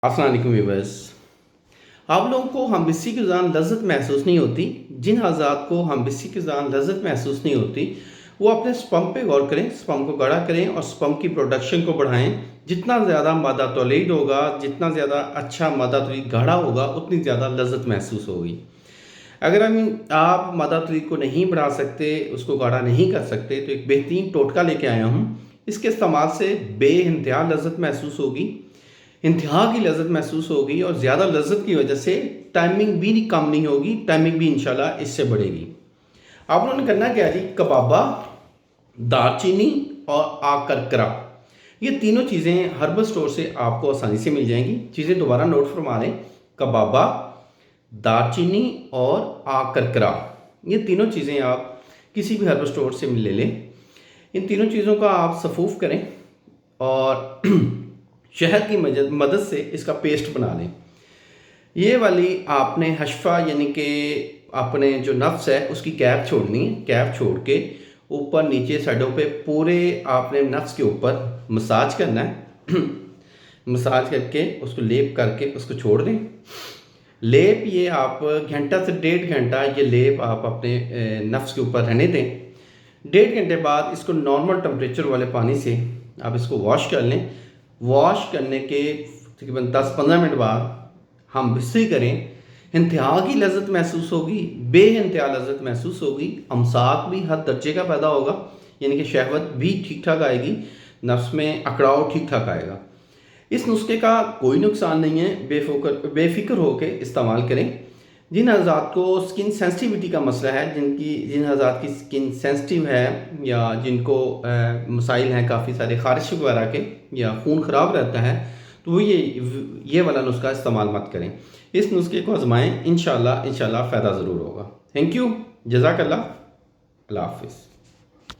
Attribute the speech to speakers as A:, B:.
A: अस्सलाम वालेकुम व्यूअर्स। आप लोगों को हम बिस्सी के दौरान लज़्ज़त महसूस नहीं होती। जिन हज़रात को हम बिस्सी के दौरान लज़्ज़त महसूस नहीं होती वो अपने स्पर्म पे गौर करें, स्पर्म को गाढ़ा करें और स्पर्म की प्रोडक्शन को बढ़ाएं। जितना ज़्यादा मादा तौलीद होगा, जितना ज़्यादा अच्छा मादा तौलीद गाढ़ा होगा, उतनी ज़्यादा लज़्ज़त महसूस होगी। अगर आप मादा तौलीद को नहीं बढ़ा सकते, उसको गाढ़ा नहीं कर सकते, तो एक बेहतरीन टोटका लेके आया हूँ। इसके इस्तेमाल से बेइंतहा लज़्ज़त महसूस होगी, इंतहा की लज़्ज़त महसूस होगी और ज़्यादा लज़्ज़त की वजह से टाइमिंग भी कम नहीं होगी, टाइमिंग भी इंशाल्लाह इससे बढ़ेगी। आप लोगों ने करना क्या है जी, कबाबा, दालचीनी और आकरकरा, ये तीनों चीज़ें हर्बल स्टोर से आपको आसानी से मिल जाएंगी। चीज़ें दोबारा नोट फरमा लें, कबाबा, दालचीनी और आकरकरा, ये तीनों चीज़ें आप किसी भी हर्बल स्टोर से ले लें। इन तीनों चीज़ों का आप सफूफ करें और शहद की मदद से इसका पेस्ट बना लें। ये वाली आपने हशफा यानी कि अपने जो नफ्स है उसकी कैप छोड़नी है। कैप छोड़ के ऊपर नीचे साइडों पे पूरे आपने नफ्स के ऊपर मसाज करना है। मसाज करके उसको लेप करके उसको छोड़ दें। लेप ये आप घंटा से 1.5 घंटा ये लेप आप अपने नफ्स के ऊपर रहने दें। 1.5 घंटे बाद इसको नॉर्मल टेम्परेचर वाले पानी से आप इसको वॉश कर लें। वॉश करने के तकरीबन 10-15 मिनट बाद हम बिस्सी करें, इंतहा की लज़्ज़त महसूस होगी, बेइंतहा लज़्ज़त महसूस होगी। अमसाक भी हर दर्जे का पैदा होगा, यानी कि शहवत भी ठीक ठाक आएगी, नफ्स में अकड़ाव ठीक ठाक आएगा। इस नुस्खे का कोई नुकसान नहीं है, बेफिक्र होकर इस्तेमाल करें। जिन हज़रात को स्किन सेंसिटिविटी का मसला है, जिन हज़रात की स्किन सेंसिटिव है या जिनको मसाइल हैं काफ़ी सारे ख़ारिश वगैरह के या खून ख़राब रहता है, तो वो ये वाला नुस्खा इस्तेमाल मत करें। इस नुस्खे को आजमाएं, इंशाल्लाह फ़ायदा ज़रूर होगा। थैंक यू, जज़ाकल्लाह, अल्लाह हाफ़िज़।